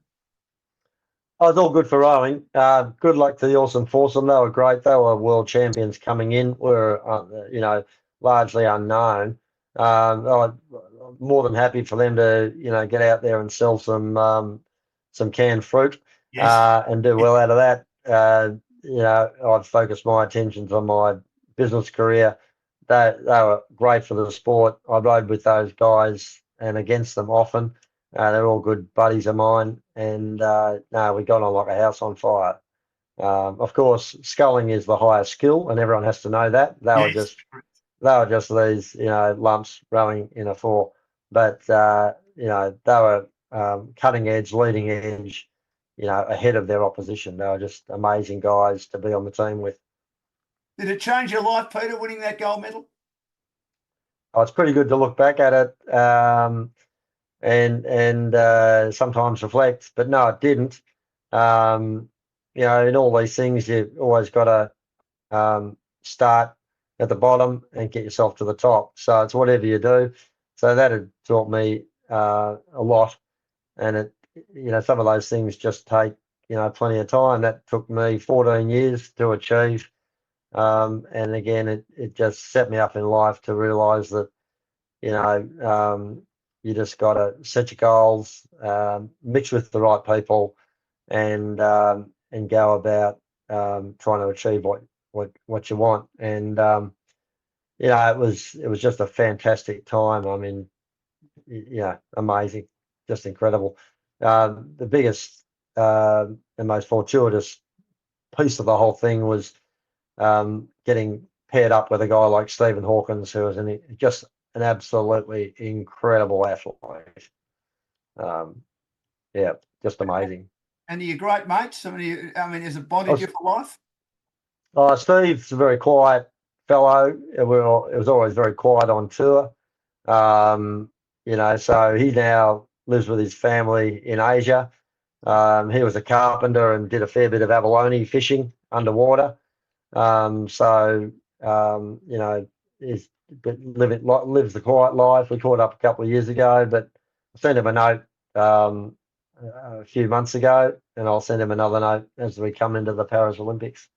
Oh, it's all good for rowing. Good luck to the awesome foursome. They were great. They were world champions coming in. Were largely unknown. I'm more than happy for them to get out there and sell some canned fruit. Yes. And do well out of that. I've focused my attentions on my business career. They were great for the sport. I rode with those guys and against them often. They're all good buddies of mine, and we got on like a house on fire. Of course, sculling is the highest skill, and everyone has to know that. They were just these lumps rowing in a four, but they were cutting edge, leading edge, ahead of their opposition. They were just amazing guys to be on the team with. Did it change your life, Peter, winning that gold medal? Oh, it's pretty good to look back at it and sometimes reflect, but no, it didn't. In all these things, you've always got to start at the bottom and get yourself to the top. So it's whatever you do. So that had taught me a lot, and it, some of those things just take plenty of time. That took me 14 years to achieve. And again, it just set me up in life to realize that, you just got to set your goals, mix with the right people, and go about trying to achieve what you want. And it was just a fantastic time. I mean, amazing, just incredible. The biggest and most fortuitous piece of the whole thing was getting paired up with a guy like Stephen Hawkins, who was just an absolutely incredible athlete. Just amazing. And are you great mates? I mean, is it bonded you for life? Steve's a very quiet fellow. It was always very quiet on tour. So he now lives with his family in Asia. He was a carpenter and did a fair bit of abalone fishing underwater. Lives the quiet life. We caught up a couple of years ago, but I sent him a note a few months ago, and I'll send him another note as we come into the Paris Olympics.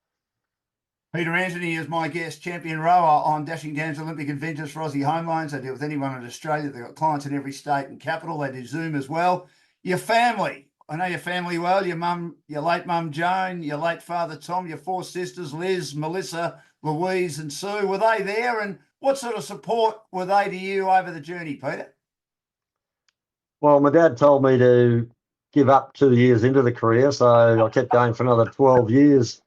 Peter Antonie is my guest, champion rower on Dashing Dan's Olympic Adventures for Aussie Home Loans. They deal with anyone in Australia. They've got clients in every state and capital. They do Zoom as well. Your family. I know your family well. Your mum, your late mum Joan, your late father Tom, your 4 sisters, Liz, Melissa, Louise and Sue. Were they there? And what sort of support were they to you over the journey, Peter? Well, my dad told me to give up 2 years into the career, so I kept going for another 12 years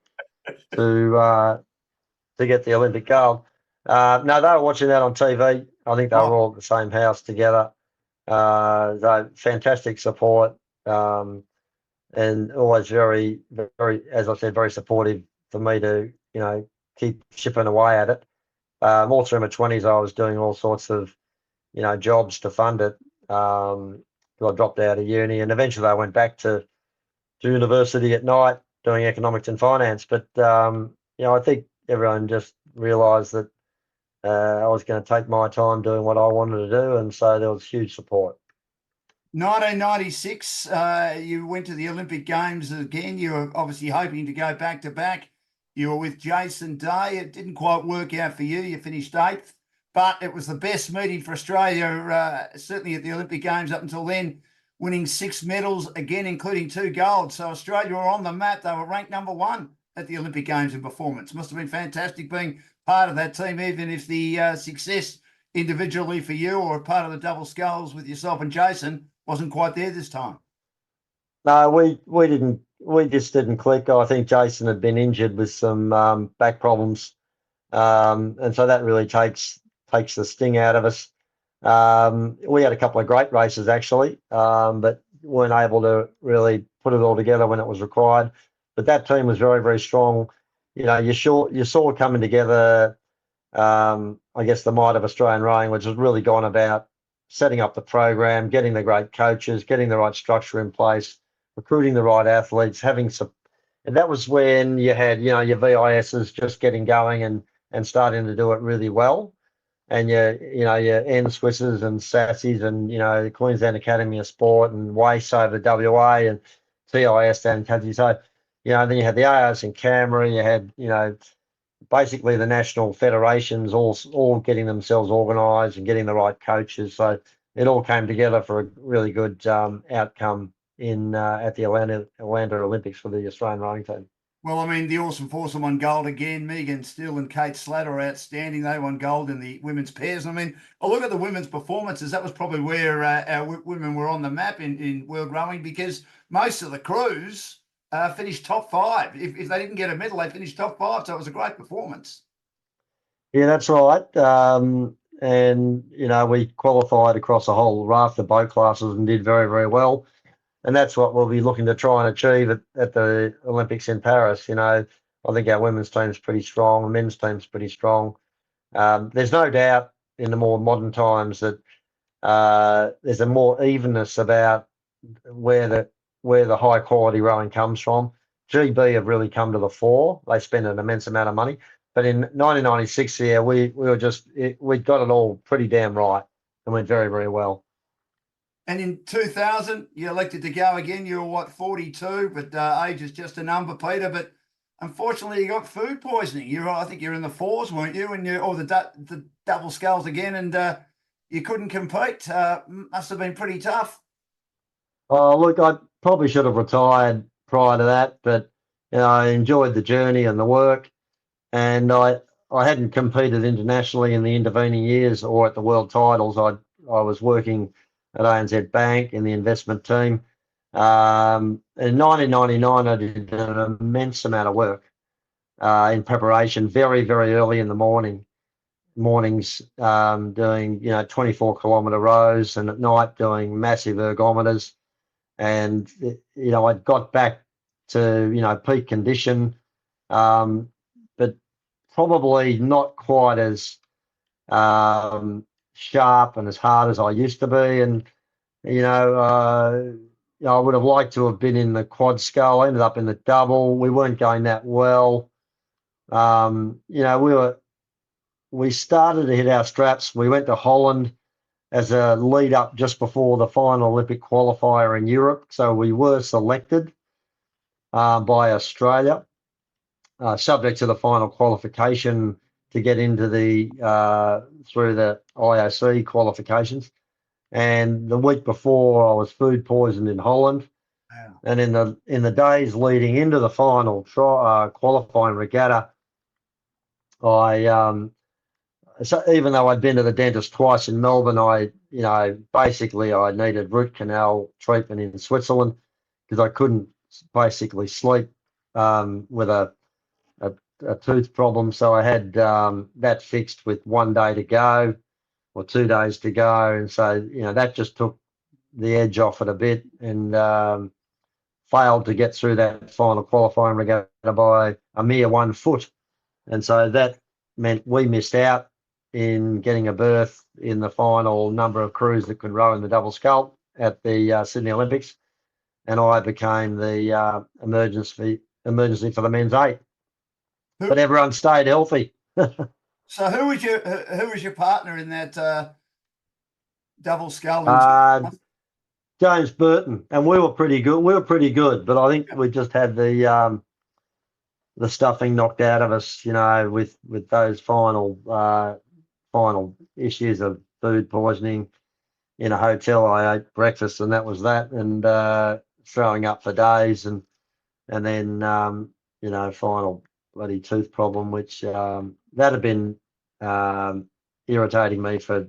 to get the Olympic gold. No, they were watching that on TV. I think they were all at the same house together. So fantastic support, and always very, very, as I said, very supportive for me to, keep chipping away at it. All through my 20s, I was doing all sorts of, jobs to fund it. I dropped out of uni, and eventually I went back to university at night doing economics and finance. But I think everyone just realised that I was going to take my time doing what I wanted to do, and so there was huge support. 1996, you went to the Olympic Games again. You were obviously hoping to go back to back. You were with Jason Day. It didn't quite work out for you. You finished 8th, but it was the best meeting for Australia, certainly at the Olympic Games up until then, winning 6 medals, again, including 2 golds. So Australia were on the map. They were ranked number 1 at the Olympic Games in performance. Must have been fantastic being part of that team, even if the success individually for you or part of the Double Sculls with yourself and Jason wasn't quite there this time. No, we didn't. We just didn't click. I think Jason had been injured with some back problems, and so that really takes the sting out of us. We had a couple of great races actually, but weren't able to really put it all together when it was required. But that team was very, very strong. You saw coming together. I guess the might of Australian rowing, which has really gone about setting up the program, getting the great coaches, getting the right structure in place, recruiting the right athletes, and that was when you had, your VISs just getting going and starting to do it really well. And your N Swisses and Sassies and, the Queensland Academy of Sport and WACE over WA and TIS down in country. So, then you had the AOS in Canberra, you had, basically the national federations all getting themselves organised and getting the right coaches. So it all came together for a really good outcome at the Atlanta Olympics for the Australian rowing team. Well, I mean, the Awesome Foursome won gold again. Megan Steele and Kate Slatter are outstanding. They won gold in the women's pairs. I mean, I look at the women's performances. That was probably where our women were on the map in world rowing, because most of the crews finished top 5. If they didn't get a medal, they finished top 5. So it was a great performance. Yeah, that's right. And, we qualified across a whole raft of boat classes and did very, very well. And that's what we'll be looking to try and achieve at the Olympics in Paris. I think our women's team's pretty strong, the men's team's pretty strong. There's no doubt in the more modern times that there's a more evenness about where the high quality rowing comes from. GB have really come to the fore. They spend an immense amount of money. But in 1996, we got it all pretty damn right and went very, very well. And in 2000, you elected to go again. You were 42, but age is just a number, Peter. But unfortunately, you got food poisoning. I think you're in the 4s, weren't you? And the Double Sculls again, and you couldn't compete. Must have been pretty tough. Oh, look, I probably should have retired prior to that, but I enjoyed the journey and the work, and I hadn't competed internationally in the intervening years or at the world titles. I was working at ANZ Bank in the investment team. In 1999, I did an immense amount of work in preparation, very, very early in the mornings, doing 24-kilometre rows, and at night doing massive ergometers. And I got back to peak condition, but probably not quite as sharp and as hard as I used to be. And I would have liked to have been in the quad scull. I ended up in the double. We weren't going that well. We started to hit our straps. We went to Holland as a lead up just before the final Olympic qualifier in Europe. So we were selected by Australia, subject to the final qualification to get into the through the IOC qualifications. And the week before, I was food poisoned in Holland. Wow. And in the days leading into the final qualifying regatta, so even though I'd been to the dentist twice in Melbourne, basically I needed root canal treatment in Switzerland because I couldn't basically sleep with a tooth problem. So I had that fixed with 1 day to go or 2 days to go. And so, that just took the edge off it a bit, and failed to get through that final qualifying regatta by a mere 1 foot. And so that meant we missed out in getting a berth in the final number of crews that could row in the double scull at the Sydney Olympics, and I became the emergency for the men's 8. But everyone stayed healthy. So who was your partner in that double scull? James Burton, and we were pretty good. But I think we just had the stuffing knocked out of us, with those final issues of food poisoning in a hotel. I ate breakfast and that was that, and throwing up for days, and then final bloody tooth problem, which that had been irritating me for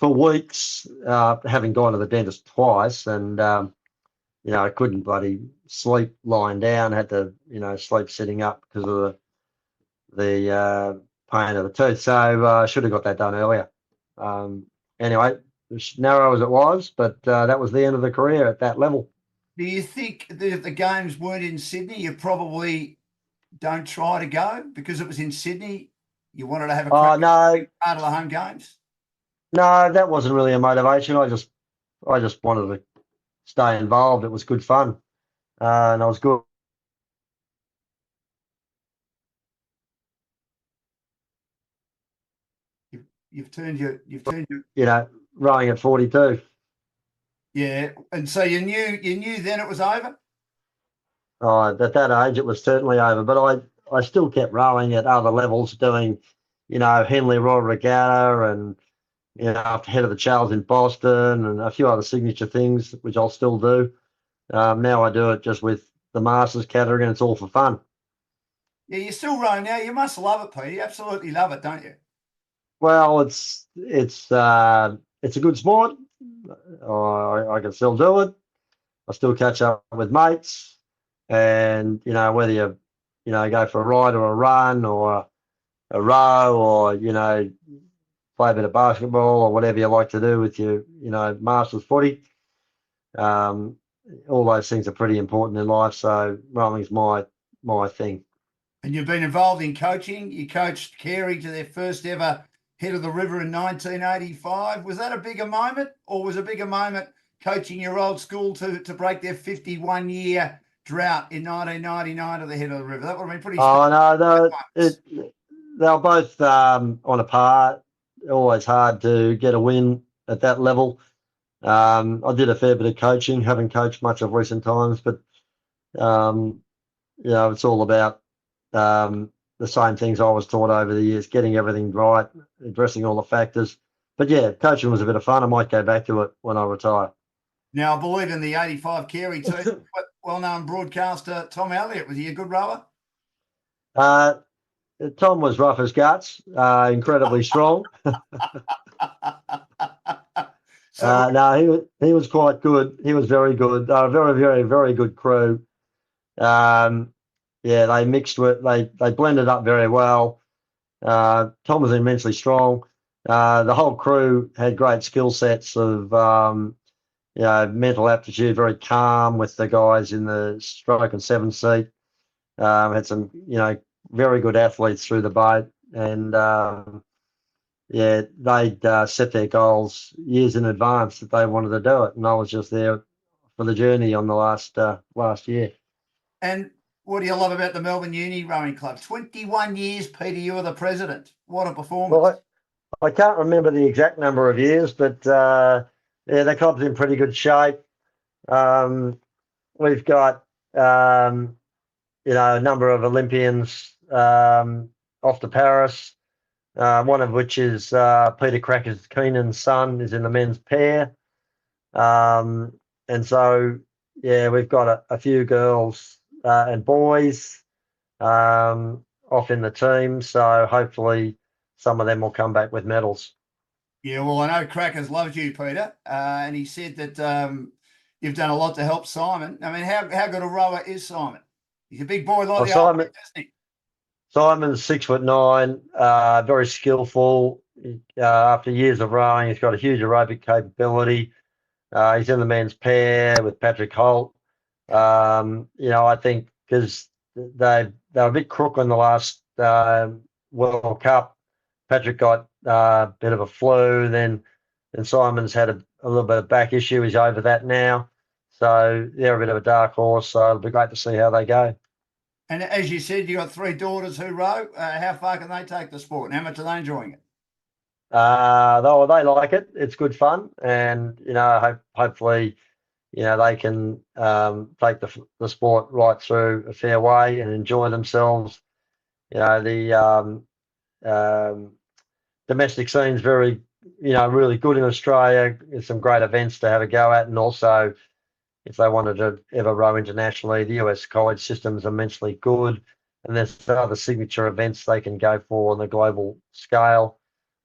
weeks, having gone to the dentist twice, and I couldn't bloody sleep lying down, had to sleep sitting up because of the pain of the tooth. So I should have got that done earlier. Anyway, as narrow as it was, but that was the end of the career at that level. Do you think that if the games weren't in Sydney, you probably don't try to go because it was in Sydney? You wanted to have a crack no, part of the home games? No, that wasn't really a motivation. I just wanted to stay involved. It was good fun, and I was good. You've turned your Rowing at 42. Yeah, and so you knew then it was over? At that age, it was certainly over. But I still kept rowing at other levels, doing, Henley Royal Regatta, and after head of the Charles in Boston, and a few other signature things, which I'll still do. Now I do it just with the Masters category, and it's all for fun. Yeah, you're still rowing now. You must love it, Pete. You absolutely love it, don't you? Well, it's a good sport. I can still do it. I still catch up with mates, and whether you go for a ride or a run or a row, or play a bit of basketball or whatever you like to do with your Masters footy. All those things are pretty important in life. So rowing's my thing. And you've been involved in coaching. You coached Carey to their first ever Head of the River in 1985. Was that a bigger moment, or was a bigger moment coaching your old school to break their 51-year drought in 1999 to the Head of the River? That would have been pretty special. Oh, no, they were both on a par. Always hard to get a win at that level. I did a fair bit of coaching, haven't coached much of recent times, but it's all about the same things I was taught over the years, getting everything right, addressing all the factors. But yeah, coaching was a bit of fun. I might go back to it when I retire. Now, I believe in the 85 Carey too. well-known broadcaster Tom Elliott. Was he a good rower? Uh, Tom was rough as guts, incredibly strong. So, No, he was quite good. He was very good. Very, very, very good crew. Um, yeah, they mixed with they blended up very well. Tom was immensely strong. The whole crew had great skill sets of mental aptitude, very calm with the guys in the stroke and seven seat. Had some very good athletes through the boat, and yeah, they'd set their goals years in advance that they wanted to do it, and I was just there for the journey on the last year. and what do you love about the Melbourne Uni Rowing Club? 21 years, Peter, you were the president. What a performance. Well, I can't remember the exact number of years, but yeah, the club's in pretty good shape. We've got a number of Olympians off to Paris. One of which is Peter Cracker's Keenan's son is in the men's pair. And so, yeah, we've got a few girls and boys off in the team. So hopefully some of them will come back with medals. Yeah, well, I know Crackers loves you, Peter, and he said that you've done a lot to help Simon. I mean, how good a rower is Simon? He's a big boy like the old man, isn't he? Simon's 6'9", very skillful. After years of rowing, he's got a huge aerobic capability. He's in the men's pair with Patrick Holt. I think because they were a bit crook on the last World Cup. Patrick got a bit of a flu, then Simon's had a little bit of back issue. He's over that now. So they're a bit of a dark horse. So it'll be great to see how they go. And as you said, you got 3 daughters who row. How far can they take the sport? And how much are they enjoying it? They like it. It's good fun, and hopefully, they can take the sport right through a fair way and enjoy themselves. The domestic scene's very, really good in Australia. There's some great events to have a go at, and also if they wanted to ever row internationally, the US college system is immensely good, and there's other signature events they can go for on the global scale.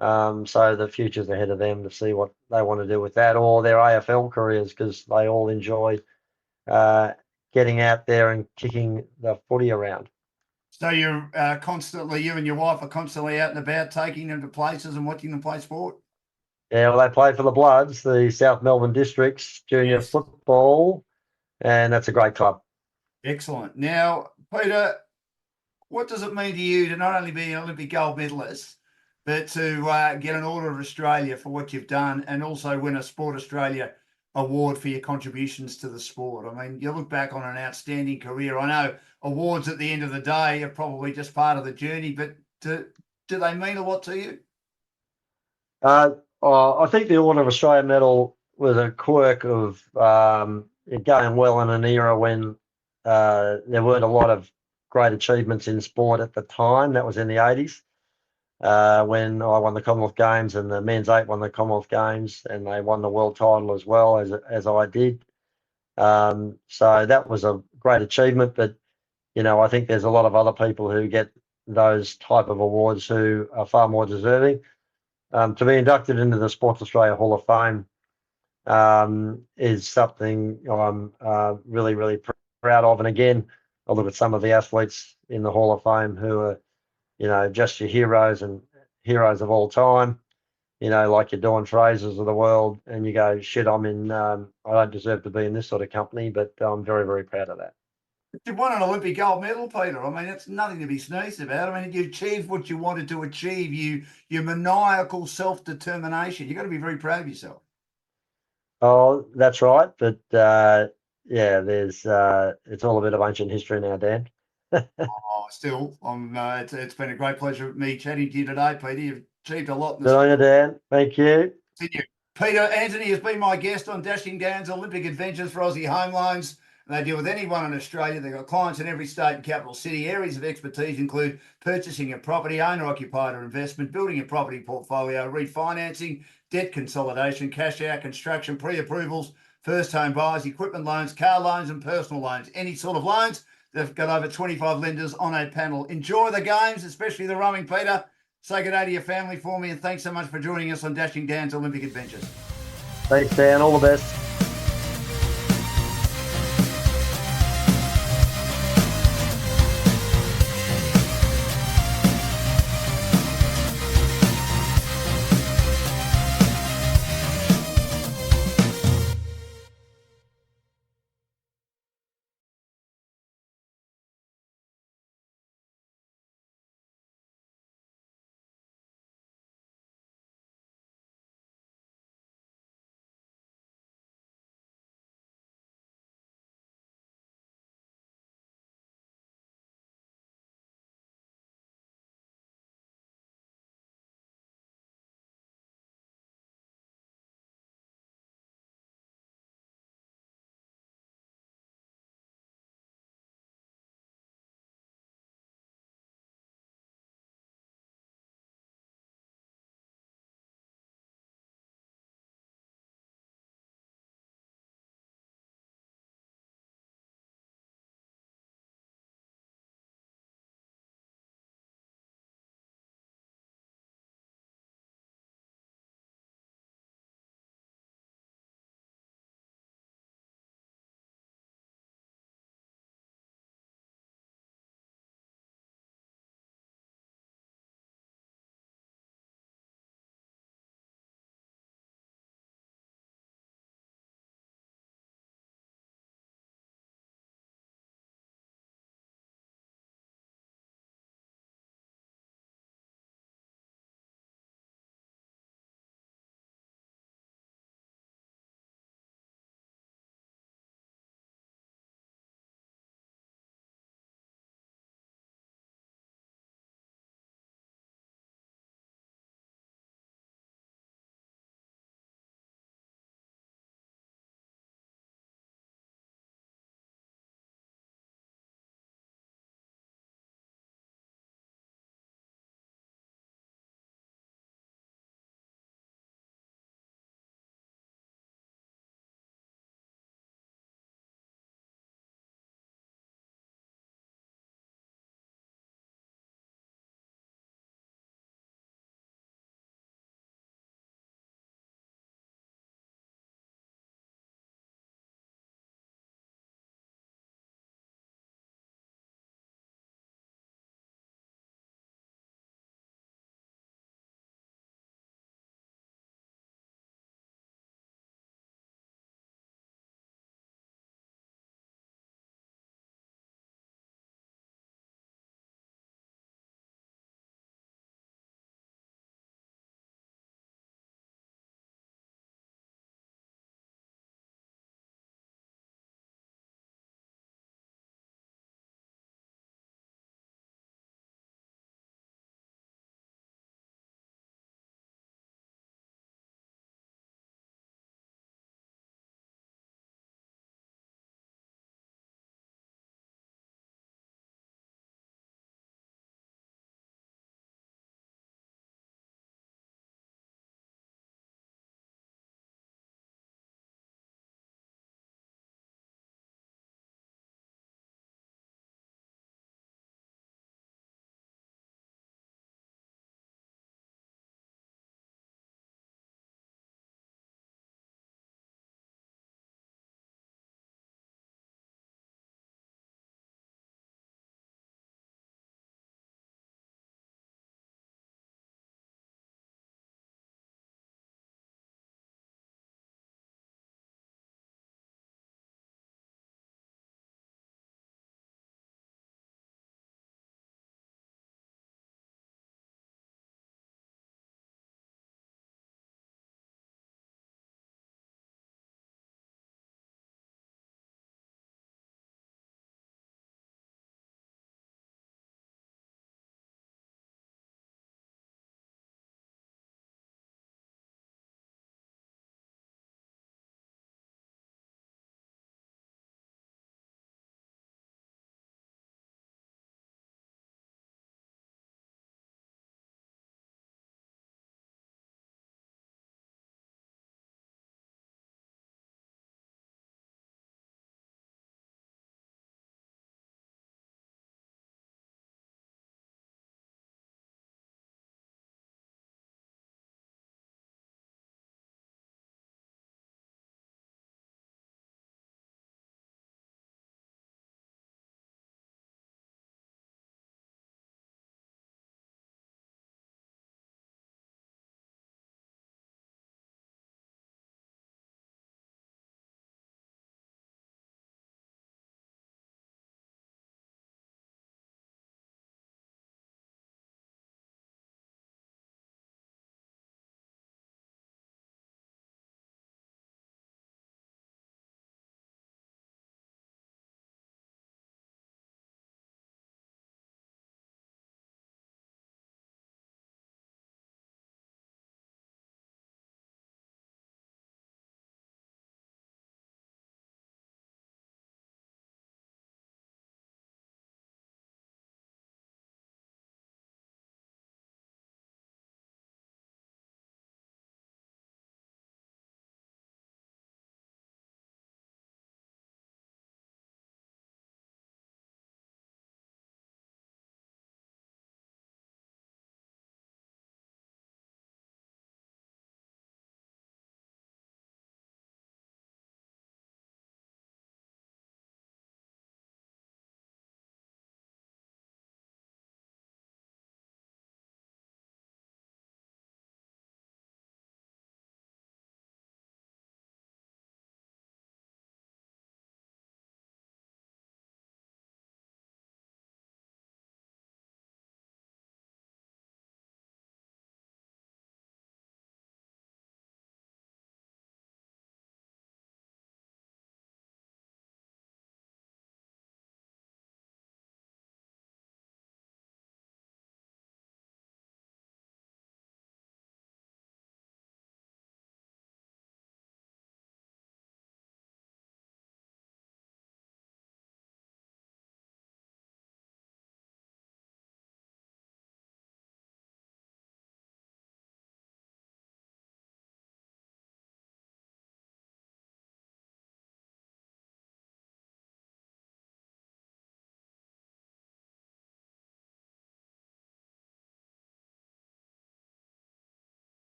So the future's ahead of them to see what they want to do with that or their AFL careers, because they all enjoy getting out there and kicking the footy around. So you're constantly, you and your wife are constantly out and about, taking them to places and watching them play sport? Yeah, well, they play for the Bloods, the South Melbourne Districts Junior Football, and that's a great club. Excellent. Now, Peter, what does it mean to you to not only be an Olympic gold medalist, but to get an Order of Australia for what you've done and also win a Sport Australia award for your contributions to the sport? I mean, you look back on an outstanding career. I know awards at the end of the day are probably just part of the journey, but do they mean a lot to you? I think the Order of Australia medal was a quirk of it going well in an era when there weren't a lot of great achievements in sport at the time. That was in the 80s when I won the Commonwealth Games and the men's 8 won the Commonwealth Games, and they won the world title as well as I did. So that was a great achievement, but I think there's a lot of other people who get those type of awards who are far more deserving. To be inducted into the Sports Australia Hall of Fame is something I'm really, really proud of. And again, I look at some of the athletes in the Hall of Fame who are, just your heroes and heroes of all time, like your Dawn Frasers of the world, and you go, shit, I don't deserve to be in this sort of company, but I'm very, very proud of that. You won an Olympic gold medal, Peter. I mean, that's nothing to be sneezed about. I mean, you achieved what you wanted to achieve. Your maniacal self-determination. You've got to be very proud of yourself. Oh, that's right. But yeah, there's it's all a bit of ancient history now, Dan. Still, it's been a great pleasure me chatting to you today, Peter. You've achieved a lot in Good on you, Dan. Thank you. Peter, Antonie has been my guest on Dashing Dan's Olympic Adventures for Aussie Home Loans. And they deal with anyone in Australia. They've got clients in every state and capital city. Areas of expertise include purchasing a property, owner-occupied or investment, building a property portfolio, refinancing, debt consolidation, cash out, construction, pre-approvals, first home buyers, equipment loans, car loans and personal loans. Any sort of loans. They've got over 25 lenders on a panel. Enjoy the games, especially the rowing, Peter. Say good day to your family for me, and thanks so much for joining us on Dashing Dan's Olympic Adventures. Thanks, Dan. All the best.